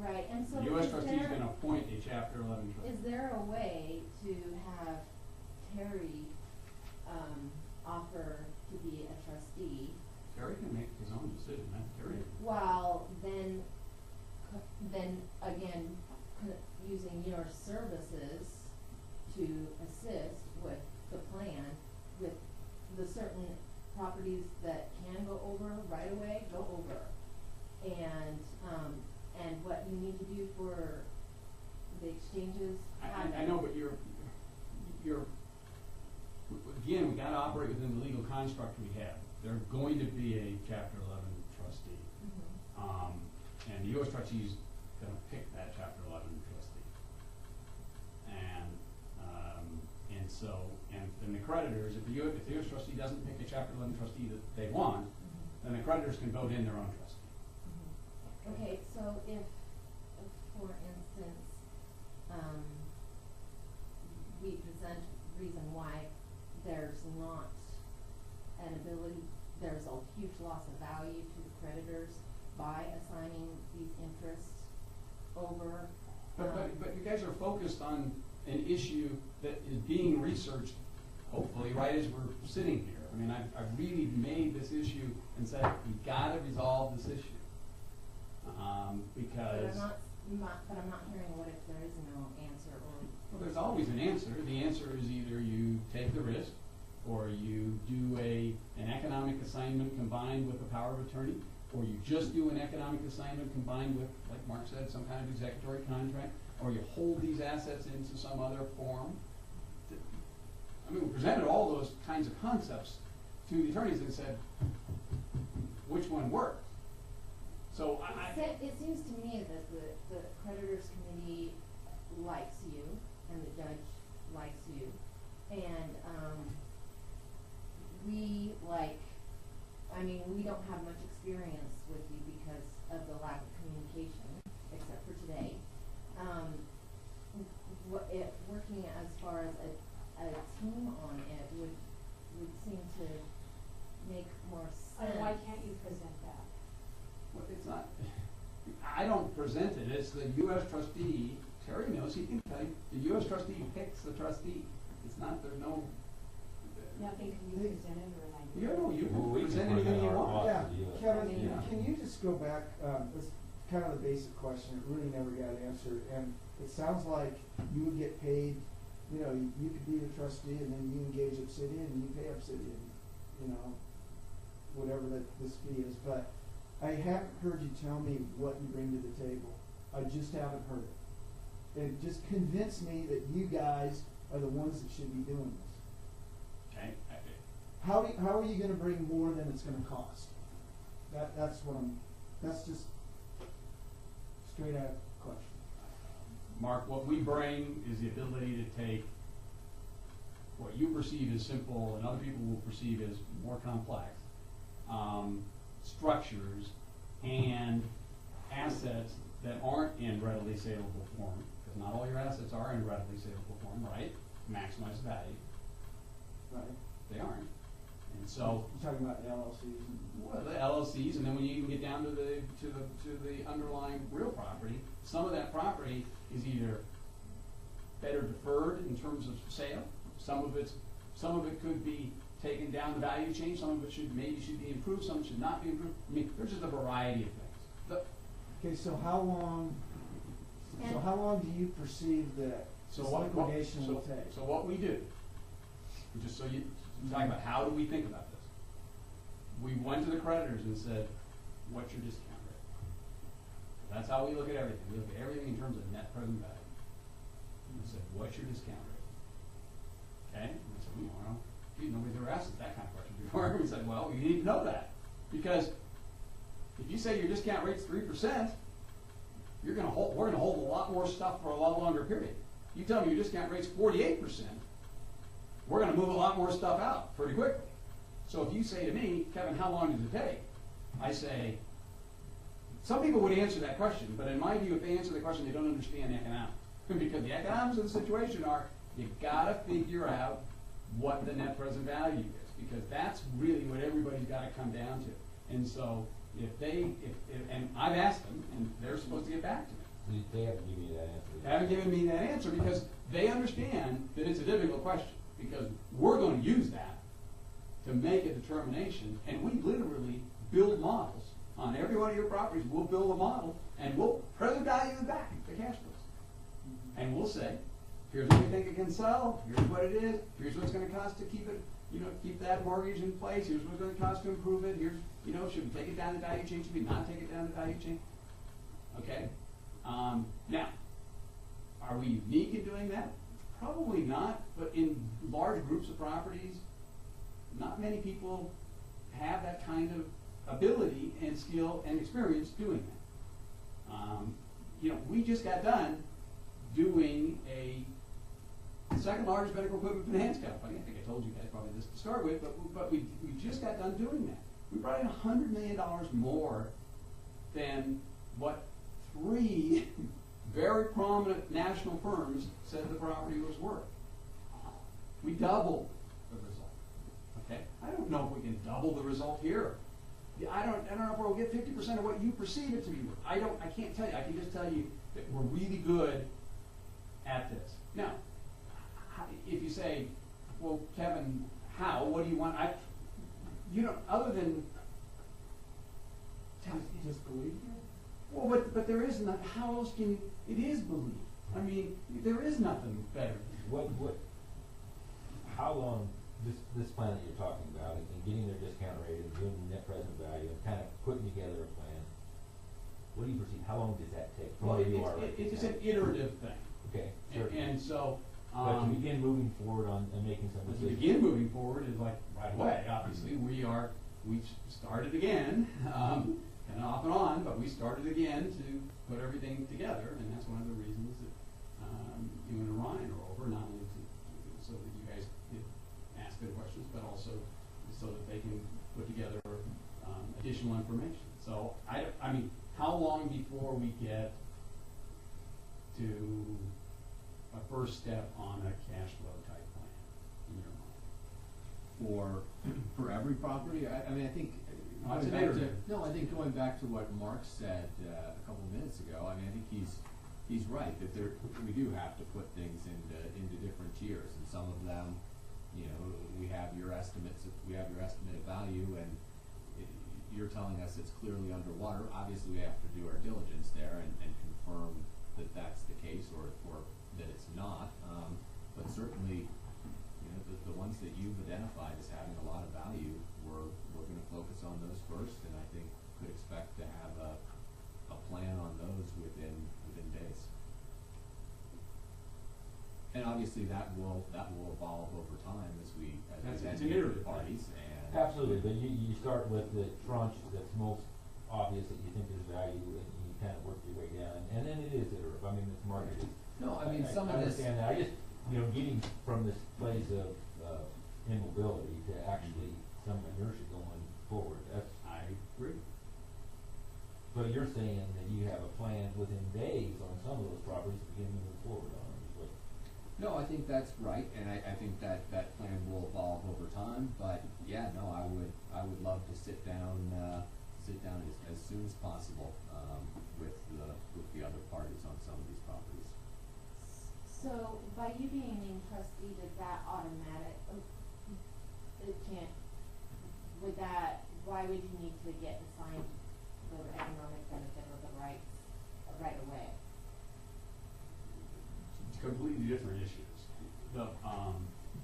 Right, and so The U.S. trustee is going to appoint a Chapter 11 trustee. is there a way to have Terry offer to be a trustee? Terry can make his own decision, man. Terry. While then again, using your services to assist with the plan, with the certain properties that can go over right away, go over. And what you need to do for the exchanges. I know, but you're again, we got to operate within the legal construct we have. There's going to be a Chapter 11 trustee, and the U.S. trustee is going to pick that Chapter 11 trustee, and so the creditors, if the U.S. trustee doesn't pick a Chapter 11 trustee that they want, then the creditors can vote in their own trustee. Okay, so if for instance, we present reason why there's not an ability, there's a huge loss of value to the creditors by assigning these interests over. But you guys are focused on an issue that is being researched, hopefully, right as we're sitting here. I mean, I've really made this issue and said, we've got to resolve this issue. Because... But I'm not hearing what if there is no answer or... Well, there's always an answer. The answer is either you take the risk or you do an economic assignment combined with a power of attorney, or you just do an economic assignment combined with, like Mark said, some kind of executory contract, or you hold these assets into some other form. I mean, we presented all those kinds of concepts to the attorneys and said, which one worked? So it seems to me that the creditors committee likes you and the judge likes you, and we don't have much experience with you because of the lack of communication, except for today. Working as far as a team on it would seem to make more sense. Why can't you present that? Well, it's not. I don't present it. It's the U.S. trustee. Terry knows. He can tell you. The U.S. trustee picks the trustee. It's not. There's no. Nothing can be presented or an idea. You can present anything you want. Yeah, Kevin, Yeah. can you just go back? This kind of the basic question. It really never got answered, and it sounds like you would get paid. You know, you could be the trustee, and then you engage Obsidian, and you pay Obsidian. You know, whatever this fee is, but. I haven't heard you tell me what you bring to the table. I just haven't heard it. And just convince me that you guys are the ones that should be doing this. Okay. How are you going to bring more than it's going to cost? That's just straight out question. Mark, what we bring is the ability to take what you perceive as simple and other people will perceive as more complex structures and assets that aren't in readily saleable form, because not all your assets are in readily saleable form, right? Maximize value. Right. They aren't. And so you're talking about the LLCs. Well, the LLCs, and then when you even get down to the underlying real property, some of that property is either better deferred in terms of sale. Some of it could be taken down the value chain. Some of it should be improved. Some should not be improved. I mean, there's just a variety of things. Okay, so how long do you perceive that liquidation will take? So what we do, just so you're talking about how do we think about this? We went to the creditors and said, what's your discount rate? That's how we look at everything. We look at everything in terms of net present value. And we said, what's your discount rate? Okay? And we said, well, nobody's ever asked us that kind of question before. We said, well, you need to know that. Because if you say your discount rate's 3%, we're going to hold a lot more stuff for a lot longer period. You tell me your discount rate's 48%, we're going to move a lot more stuff out pretty quickly. So if you say to me, Kevin, how long does it take? I say, some people would answer that question, but in my view, if they answer the question, they don't understand economics. Because the economics of the situation are, you've got to figure out what the net present value is, because that's really what everybody's got to come down to. And so and I've asked them, and they're supposed to get back to me. They haven't given you that answer. They haven't given me that answer because they understand that it's a difficult question, because we're gonna use that to make a determination, and we literally build models. On every one of your properties, we'll build a model, and we'll present value it back, the cash flows. And we'll say, here's what we think it can sell, here's what it is, here's what it's gonna cost to keep it, keep that mortgage in place, here's what it's gonna cost to improve it, here's, should we take it down the value chain, should we not take it down the value chain? Okay? Now, are we unique in doing that? Probably not, but in large groups of properties, not many people have that kind of ability and skill and experience doing that. We just got done doing a second largest medical equipment finance company. I think I told you guys probably this to start with, but we just got done doing that. We brought in $100 million more than what 3 very prominent national firms said the property was worth. We doubled the result. Okay? I don't know if we can double the result here. I don't know if we'll get 50% of what you perceive it to be worth. I can't tell you. I can just tell you that we're really good at this. Now, if you say, well, Kevin, how? What do you want? Other than Just believe it? well, but there is not. How else can you? It is belief. I mean, there is nothing better. How long, this plan that you're talking about, and getting their discount rate and doing the net present value and kind of putting together a plan, what do you perceive, how long does that take? From Well, where you are right it's now? an iterative thing. Okay, And so. But to begin moving forward on, and making some To decisions. begin moving forward is like right away, obviously. We started again, kind of off and on, but we started again to put everything together, and that's one of the reasons that you and Ryan are over, not only so that you guys can ask good questions, but also so that they can put together additional information. So I mean, how long before we get to a first step on a cash flow type plan in your mind? For every property, I mean, I think. Well, that's going an back to- iterative. No, I think going back to what Mark said a couple minutes ago, I mean, I think he's right, that we do have to put things into different tiers, and some of them, we have your estimate of value, and you're telling us it's clearly underwater. Obviously, we have to do our diligence there and confirm that that's the case, or that it's not, but certainly, the ones that you've identified as having a lot of value, we're going to focus on those first, and I think could expect to have a plan on those within days. And obviously that will evolve over time as we It's an meet iterative with parties and. Absolutely, but you start with the tranche that's most obvious that you think there's value, and you kind of work your way down, and then it is iterative. I mean, it's marketed. No, I mean, some I of this. understand that. I just, getting from this place of immobility to actually some inertia going forward, that's. I agree. So you're saying that you have a plan within days on some of those properties to begin moving forward on them, is what? No, I think that's right, and I think that plan will evolve over time, but yeah, no, I would love to sit down as soon as possible, with the other parties on some of these properties. So by you being named trustee, does that automatic, why would you need to get assigned the economic benefit or the rights right away? Completely different issues.